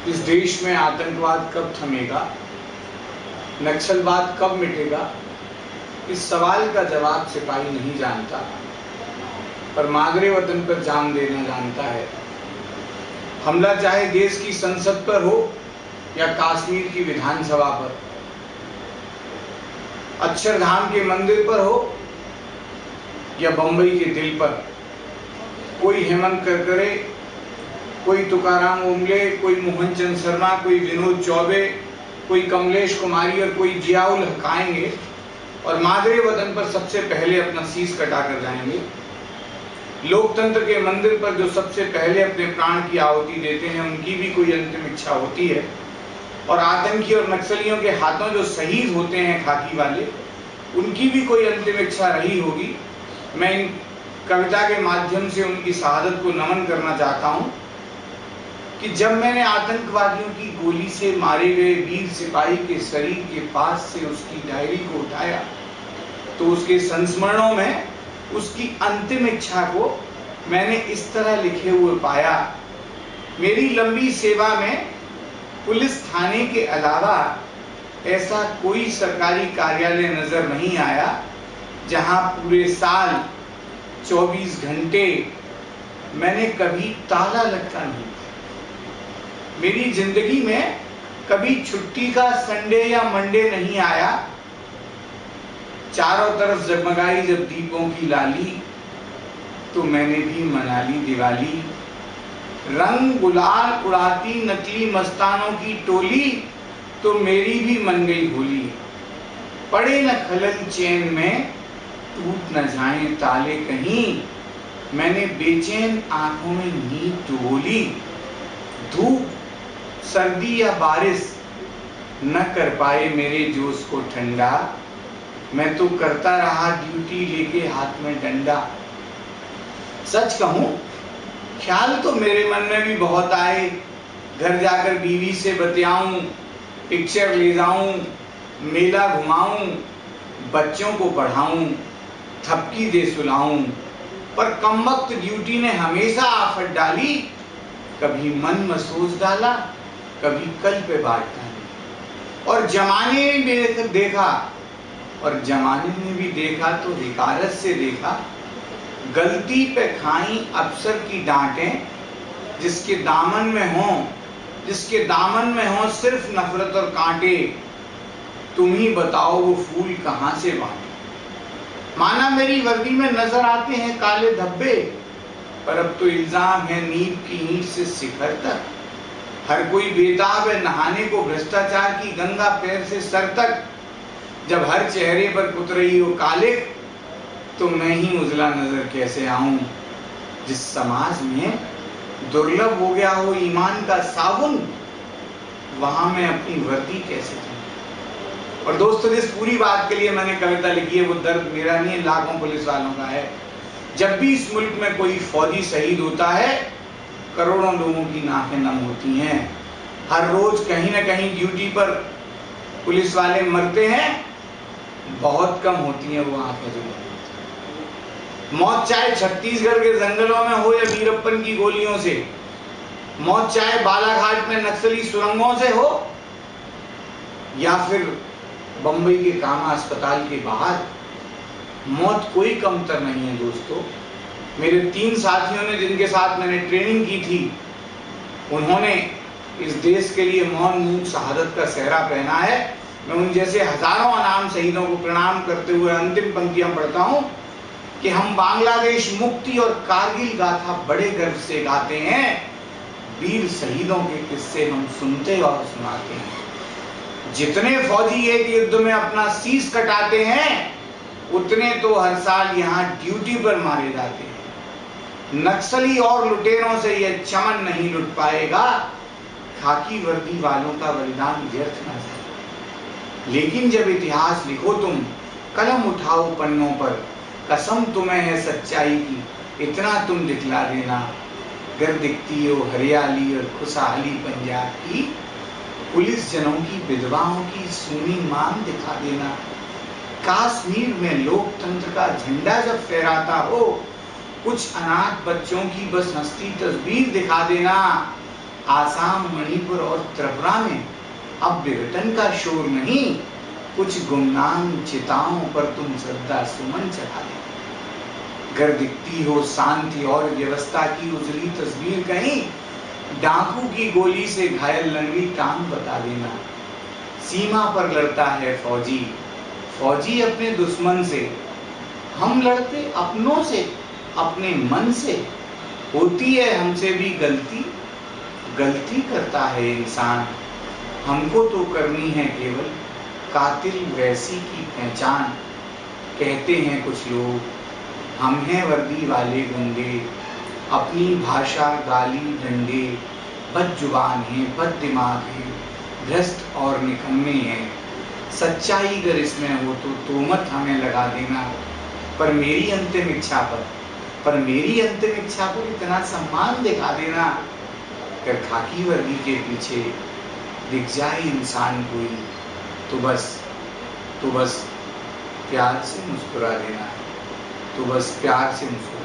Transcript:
इस देश में आतंकवाद कब थमेगा, नक्सलवाद कब मिटेगा, इस सवाल का जवाब सिपाही नहीं जानता, पर मागरे वतन पर जान देना जानता है। हमला चाहे देश की संसद पर हो या कश्मीर की विधानसभा पर, अक्षरधाम के मंदिर पर हो या बंबई के दिल पर, कोई हेमंत करकरे, कोई तुकाराम ओमले, कोई मोहन चंद शर्मा, कोई विनोद चौबे, कोई कमलेश कुमारी और कोई जियाउल हक आएंगे और मादरे वतन पर सबसे पहले अपना शीश कटा कर जाएंगे। लोकतंत्र के मंदिर पर जो सबसे पहले अपने प्राण की आहुति देते हैं, उनकी भी कोई अंतिम इच्छा होती है। और आतंकी और नक्सलियों के हाथों जो शहीद होते हैं खाकी वाले, उनकी भी कोई अंतिम इच्छा रही होगी। मैं इन कविता के माध्यम से उनकी शहादत को नमन करना चाहता हूं कि जब मैंने आतंकवादियों की गोली से मारे गए वीर सिपाही के शरीर के पास से उसकी डायरी को उठाया तो उसके संस्मरणों में उसकी अंतिम इच्छा को मैंने इस तरह लिखे हुए पाया। मेरी लंबी सेवा में पुलिस थाने के अलावा ऐसा कोई सरकारी कार्यालय नजर नहीं आया जहां पूरे साल 24 घंटे मैंने कभी ताला लटका नहीं। मेरी जिंदगी में कभी छुट्टी का संडे या मंडे नहीं आया। चारों तरफ जगमगाई जब दीपों की लाली तो मैंने भी मना ली दिवाली। रंग गुलाल उड़ाती नकली मस्तानों की टोली तो मेरी भी मन गई होली। पड़े न खलल चैन में, टूट न जाए ताले कहीं, मैंने बेचैन आंखों में नींद डुबोली। धूप सर्दी या बारिश न कर पाए मेरे जोश को ठंडा, मैं तो करता रहा ड्यूटी लेके हाथ में डंडा। सच कहूं, ख्याल तो मेरे मन में भी बहुत आए, घर जाकर बीवी से बतियाऊं, पिक्चर ले जाऊं, मेला घुमाऊं, बच्चों को पढ़ाऊं, थपकी दे सुलाऊं, पर कमबख्त ड्यूटी ने हमेशा आफत डाली। कभी मन मसोस डाला, कभी कल पे बात डाली। और जमाने ने देखा, और जमाने ने भी देखा तो हिकारत से देखा। गलती पे खाई अफसर की डांटें, जिसके दामन में हो सिर्फ नफरत और कांटे। तुम ही बताओ वो फूल कहां से बांटे। माना मेरी वर्दी में नजर आते हैं काले धब्बे, पर अब तो इल्जाम है नींव की ईंट से शिखर तक। हर कोई बेताब है नहाने को भ्रष्टाचार की गंगा पैर से सर तक। जब हर चेहरे पर पुत रही हो काले, तो मैं ही उजला नजर कैसे आऊं। जिस समाज में दुर्लभ हो गया हो ईमान का साबुन, वहां मैं अपनी वर्दी कैसे दूं। और दोस्तों, जिस पूरी बात के लिए मैंने कविता लिखी है वो दर्द मेरा नहीं है, लाखों पुलिस वालों का है। जब भी इस मुल्क में कोई फौजी शहीद होता है, करोड़ों लोगों की नाकें नम होती हैं। हर रोज कहीं ना कहीं ड्यूटी पर पुलिस वाले मरते हैं, बहुत कम होती हैं वो आंखें जो। मौत चाहे छत्तीसगढ़ के जंगलों में हो या वीरप्पन की गोलियों से, मौत चाहे बालाघाट में नक्सली सुरंगों से हो या फिर बंबई के कामा अस्पताल के बाहर, मौत कोई कमतर नहीं है दोस्तों। मेरे 3 साथियों ने, जिनके साथ मैंने ट्रेनिंग की थी, उन्होंने इस देश के लिए मौन मूक शहादत का सेहरा पहना है। मैं उन जैसे हजारों अनाम शहीदों को प्रणाम करते हुए अंतिम पंक्तियां पढ़ता हूं कि हम बांग्लादेश मुक्ति और कारगिल गाथा बड़े गर्व से गाते हैं। वीर शहीदों के किस्से हम सुनते और सुनाते हैं। जितने फौजी एक युद्ध में अपना शीश कटाते हैं, उतने तो हर साल यहाँ ड्यूटी पर मारे जाते हैं। नक्सली और लुटेरों से यह चमन नहीं लुट पाएगा, खाकी वर्दी वालों का बलिदान व्यर्थ न जाए। लेकिन जब इतिहास लिखो तुम, कलम उठाओ पन्नों पर, कसम तुम्हें है सच्चाई की, इतना तुम दिखला देना। गर दिखती हो हरियाली और खुशहाली पंजाब की, पुलिस जनों की विधवाओं की सूनी मांग दिखा देना। कश्मीर में लोकतंत्र का झंडा जब फहराता हो, कुछ अनाथ बच्चों की बस हंसती तस्वीर दिखा देना। आसाम, मणिपुर और त्रिपुरा में अब विघटन का शोर नहीं, कुछ गुमनाम चिताओं पर तुम श्रद्धा सुमन चढ़ा दे। घर दिखती हो शांति और व्यवस्था की उजली तस्वीर कहीं, डाकू की गोली से घायल लंगड़ी टांग बता देना। सीमा पर लड़ता है फौजी, फौजी अपने दुश्मन से, हम लड़ते अपनों से, अपने मन से। होती है हमसे भी गलती, गलती करता है इंसान, हमको तो करनी है केवल कातिल वैसी की पहचान। कहते हैं कुछ लोग हम हैं वर्दी वाले गुंडे, अपनी भाषा गाली डंडे, बदजुबान हैं, बद दिमाग हैं, भ्रष्ट और निकम्मे हैं। सच्चाई अगर इसमें हो तो तोहमत हमें लगा देना, पर मेरी अंतिम इच्छा पर इतना सम्मान दिखा देना। अगर खाकी वर्दी के पीछे दिख जाए इंसान कोई, तो बस प्यार से मुस्कुरा देना, तो बस प्यार से मुस्कुरा